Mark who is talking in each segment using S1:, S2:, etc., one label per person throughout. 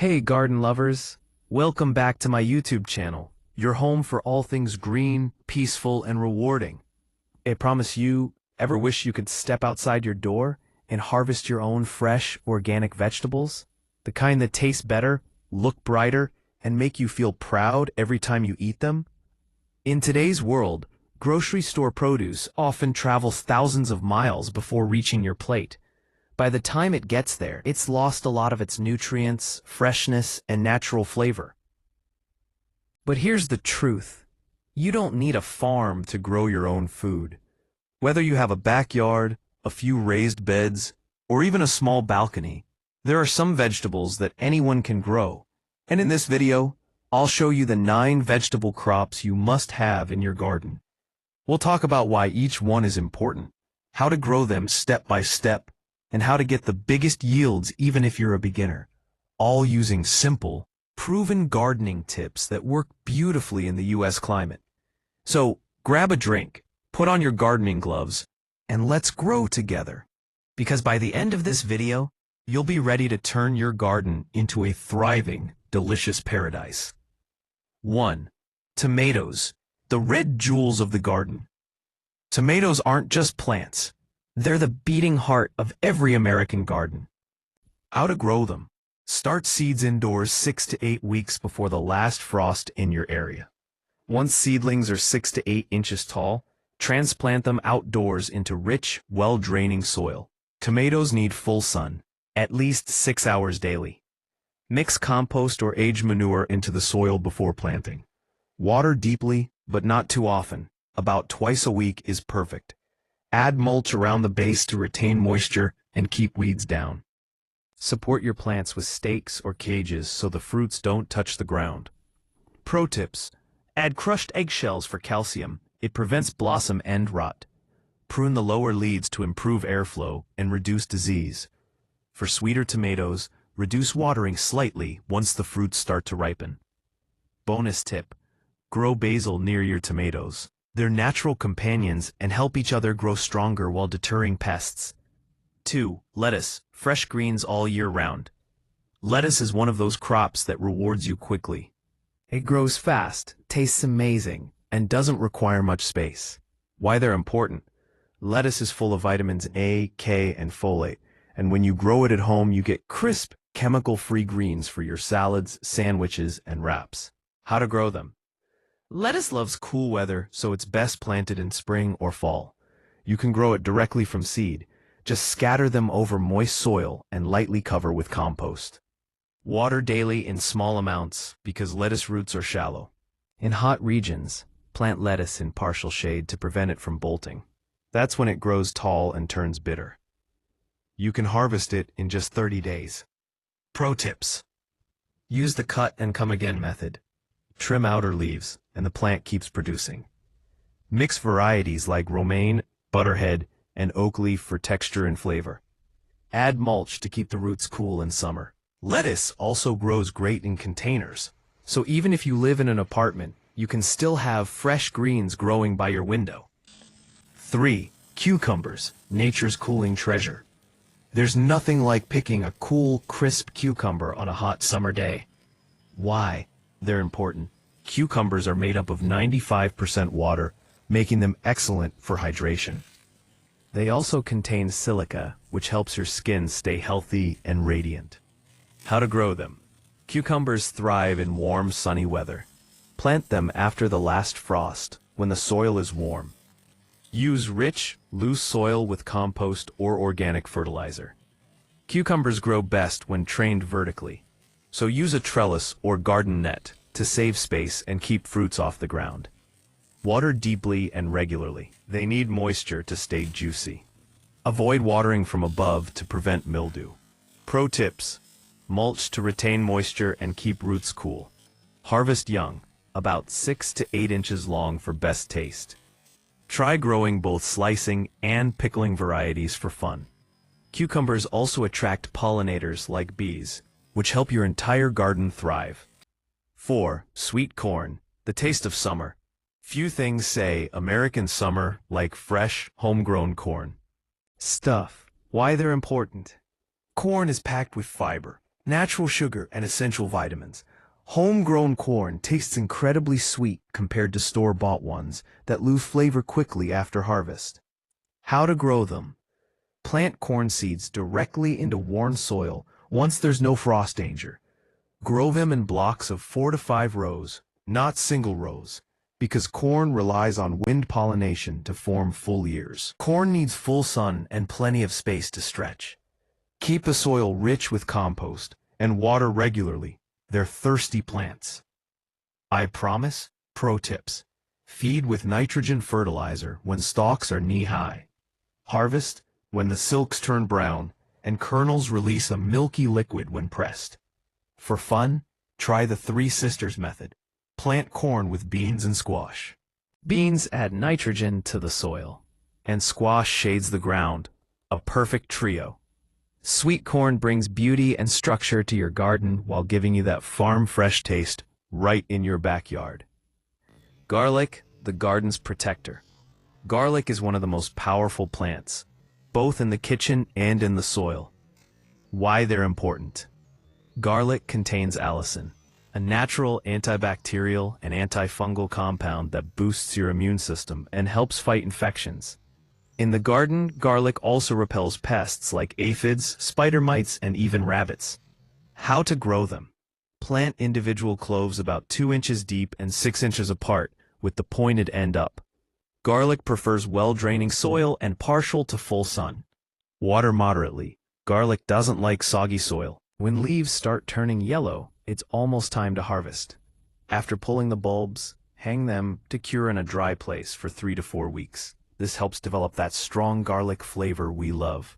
S1: Hey garden lovers, welcome back to my YouTube channel, your home for all things green, peaceful, and rewarding. I promise you, ever wish you could step outside your door and harvest your own fresh, organic vegetables? The kind that taste better, look brighter, and make you feel proud every time you eat them? In today's world, grocery store produce often travels thousands of miles before reaching your plate. By the time it gets there, it's lost a lot of its nutrients, freshness, and natural flavor. But here's the truth. You don't need a farm to grow your own food. Whether you have a backyard, a few raised beds, or even a small balcony, there are some vegetables that anyone can grow. And in this video, I'll show you the 9 vegetable crops you must have in your garden. We'll talk about why each one is important, how to grow them step by step, and how to get the biggest yields even if you're a beginner, all using simple, proven gardening tips that work beautifully in the US climate. So grab a drink, put on your gardening gloves, and let's grow together. Because by the end of this video, you'll be ready to turn your garden into a thriving, delicious paradise. 1. Tomatoes, the red jewels of the garden. Tomatoes aren't just plants. They're the beating heart of every American garden. How to grow them. Start seeds indoors 6 to 8 weeks before the last frost in your area. Once seedlings are 6 to 8 inches tall, transplant them outdoors into rich, well-draining soil. Tomatoes need full sun, at least 6 hours daily. Mix compost or aged manure into the soil before planting. Water deeply, but not too often. About twice a week is perfect. Add mulch around the base to retain moisture and keep weeds down. Support your plants with stakes or cages so the fruits don't touch the ground. Pro tips. Add crushed eggshells for calcium. It prevents blossom end rot. Prune the lower leaves to improve airflow and reduce disease. For sweeter tomatoes, reduce watering slightly once the fruits start to ripen. Bonus tip. Grow basil near your tomatoes. They're natural companions and help each other grow stronger while deterring pests. 2. Lettuce, fresh greens all year round. Lettuce is one of those crops that rewards you quickly. It grows fast, tastes amazing, and doesn't require much space. Why they're important? Lettuce is full of vitamins A, K, and folate, and when you grow it at home, you get crisp, chemical-free greens for your salads, sandwiches, and wraps. How to grow them. Lettuce loves cool weather, so it's best planted in spring or fall. You can grow it directly from seed. Just scatter them over moist soil and lightly cover with compost. Water daily in small amounts because lettuce roots are shallow. In hot regions, plant lettuce in partial shade to prevent it from bolting. That's when it grows tall and turns bitter. You can harvest it in just 30 days. Pro tips. Use the cut and come again method. Trim outer leaves, and the plant keeps producing. Mix varieties like romaine, butterhead, and oak leaf for texture and flavor. Add mulch to keep the roots cool in summer. Lettuce also grows great in containers, so even if you live in an apartment, you can still have fresh greens growing by your window. 3. Cucumbers, nature's cooling treasure. There's nothing like picking a cool, crisp cucumber on a hot summer day. Why? They're important. Cucumbers are made up of 95% water, making them excellent for hydration. They also contain silica, which helps your skin stay healthy and radiant. How to grow them. Cucumbers thrive in warm, sunny weather. Plant them after the last frost, when the soil is warm. Use rich, loose soil with compost or organic fertilizer. Cucumbers grow best when trained vertically. So use a trellis or garden net to save space and keep fruits off the ground. Water deeply and regularly. They need moisture to stay juicy. Avoid watering from above to prevent mildew. Pro tips. Mulch to retain moisture and keep roots cool. Harvest young, about 6 to 8 inches long for best taste. Try growing both slicing and pickling varieties for fun. Cucumbers also attract pollinators like bees, which help your entire garden thrive. 4. Sweet corn, the taste of summer. Few things say American summer like fresh, homegrown corn. Stuff. Why they're important. Corn is packed with fiber, natural sugar, and essential vitamins. Homegrown corn tastes incredibly sweet compared to store-bought ones that lose flavor quickly after harvest. How to grow them? Plant corn seeds directly into worn soil once there's no frost danger. Grow them in blocks of 4 to 5 rows, not single rows, because corn relies on wind pollination to form full ears. Corn needs full sun and plenty of space to stretch. Keep the soil rich with compost and water regularly. They're thirsty plants. I promise. Pro tips. Feed with nitrogen fertilizer when stalks are knee-high. Harvest when the silks turn brown and kernels release a milky liquid when pressed. For fun, try the Three Sisters method. Plant corn with beans and squash. Beans add nitrogen to the soil, and squash shades the ground. A perfect trio. Sweet corn brings beauty and structure to your garden while giving you that farm-fresh taste right in your backyard. Garlic, the garden's protector. Garlic is one of the most powerful plants, both in the kitchen and in the soil. Why they're important. Garlic contains allicin, a natural antibacterial and antifungal compound that boosts your immune system and helps fight infections. In the garden, garlic also repels pests like aphids, spider mites, and even rabbits. How to grow them? Plant individual cloves about 2 inches deep and 6 inches apart, with the pointed end up. Garlic prefers well-draining soil and partial to full sun. Water moderately. Garlic doesn't like soggy soil. When leaves start turning yellow, it's almost time to harvest. After pulling the bulbs, hang them to cure in a dry place for 3 to 4 weeks. This helps develop that strong garlic flavor we love.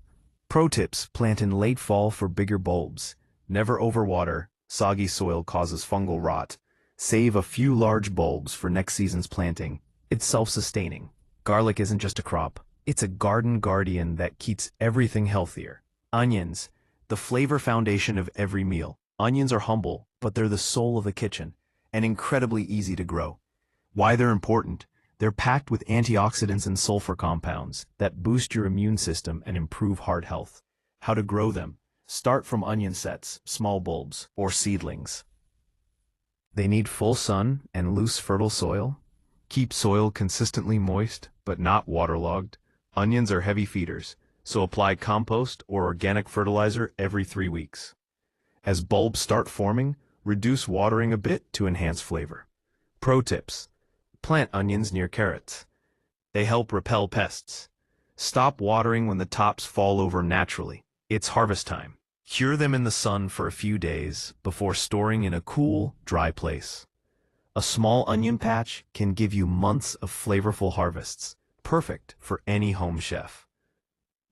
S1: Pro tips: plant in late fall for bigger bulbs. Never overwater. Soggy soil causes fungal rot. Save a few large bulbs for next season's planting. It's self-sustaining. Garlic isn't just a crop. It's a garden guardian that keeps everything healthier. Onions, the flavor foundation of every meal. Onions are humble, but they're the soul of the kitchen, and incredibly easy to grow. Why they're important? They're packed with antioxidants and sulfur compounds that boost your immune system and improve heart health. How to grow them? Start from onion sets, small bulbs, or seedlings. They need full sun and loose, fertile soil. Keep soil consistently moist, but not waterlogged. Onions are heavy feeders, so apply compost or organic fertilizer every 3 weeks. As bulbs start forming, reduce watering a bit to enhance flavor. Pro tips: plant onions near carrots. They help repel pests. Stop watering when the tops fall over naturally. It's harvest time. Cure them in the sun for a few days before storing in a cool, dry place. A small onion patch can give you months of flavorful harvests, perfect for any home chef.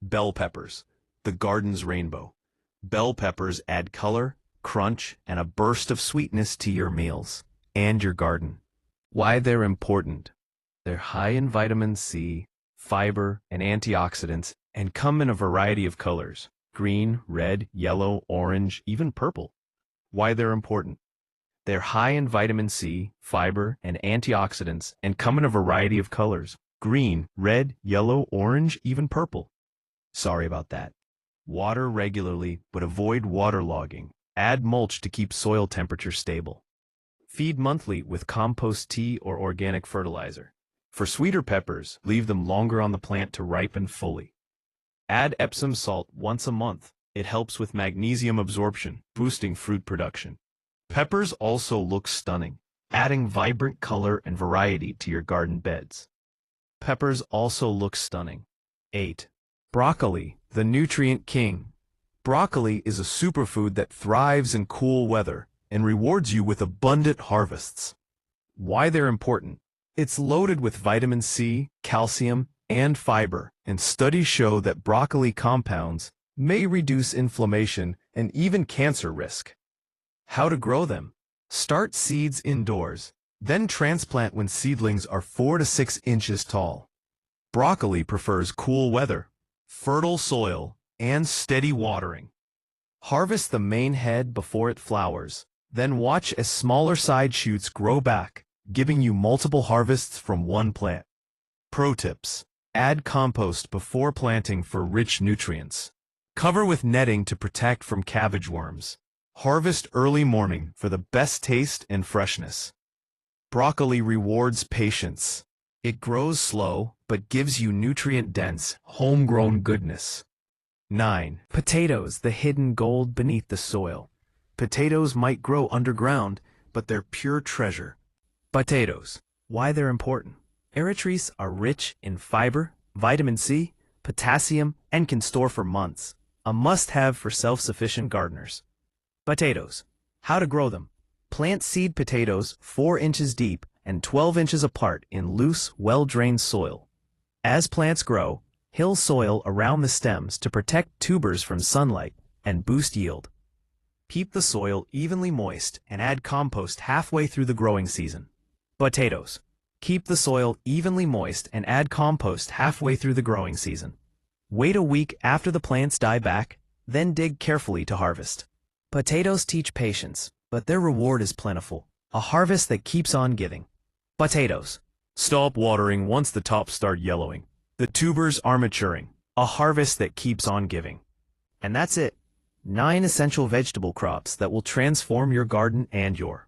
S1: Bell peppers, the garden's rainbow. Bell peppers add color, crunch, and a burst of sweetness to your meals and your garden. Why they're important? They're high in vitamin C, fiber, and antioxidants, and come in a variety of colors: green, red, yellow, orange, even purple. Why they're important? They're high in vitamin C, fiber, and antioxidants, and come in a variety of colors: green, red, yellow, orange, even purple. Sorry about that. Water regularly, but avoid waterlogging. Add mulch to keep soil temperature stable. Feed monthly with compost tea or organic fertilizer. For sweeter peppers, leave them longer on the plant to ripen fully. Add Epsom salt once a month. It helps with magnesium absorption, boosting fruit production. Peppers also look stunning, adding vibrant color and variety to your garden beds. Peppers also look stunning. 8. Broccoli, the nutrient king. Broccoli is a superfood that thrives in cool weather and rewards you with abundant harvests. Why they're important? It's loaded with vitamin C, calcium, and fiber, and studies show that broccoli compounds may reduce inflammation and even cancer risk. How to grow them? Start seeds indoors, then transplant when seedlings are 4 to 6 inches tall. Broccoli prefers cool weather, fertile soil, and steady watering. Harvest the main head before it flowers, then watch as smaller side shoots grow back, giving you multiple harvests from one plant. Pro tips: add compost before planting for rich nutrients. Cover with netting to protect from cabbage worms. Harvest early morning for the best taste and freshness. Broccoli rewards patience. It grows slow, but gives you nutrient-dense, homegrown goodness. 9. Potatoes, the hidden gold beneath the soil. Potatoes might grow underground, but they're pure treasure. Potatoes. Why they're important. Erythraceae are rich in fiber, vitamin C, potassium, and can store for months. A must-have for self-sufficient gardeners. Potatoes. How to grow them. Plant seed potatoes 4 inches deep and 12 inches apart in loose, well-drained soil. As plants grow, hill soil around the stems to protect tubers from sunlight and boost yield. Keep the soil evenly moist and add compost halfway through the growing season. Potatoes. Keep the soil evenly moist and add compost halfway through the growing season. Wait a week after the plants die back, then dig carefully to harvest. Potatoes teach patience, but their reward is plentiful. A harvest that keeps on giving. Potatoes. Stop watering once the tops start yellowing. The tubers are maturing. A harvest that keeps on giving. And that's it. 9 essential vegetable crops that will transform your garden and your.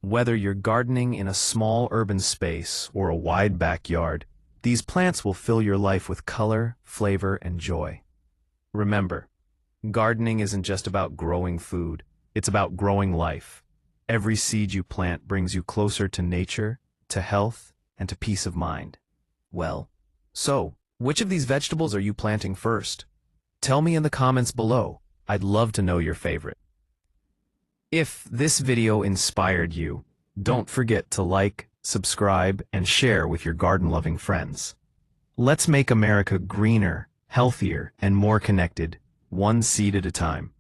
S1: Whether you're gardening in a small urban space or a wide backyard, these plants will fill your life with color, flavor, and joy. Remember, gardening isn't just about growing food, it's about growing life. Every seed you plant brings you closer to nature, to health, and to peace of mind. Well, so, which of these vegetables are you planting first? Tell me in the comments below. I'd love to know your favorite. If this video inspired you, don't forget to like, subscribe, and share with your garden-loving friends. Let's make America greener, healthier, and more connected, one seed at a time.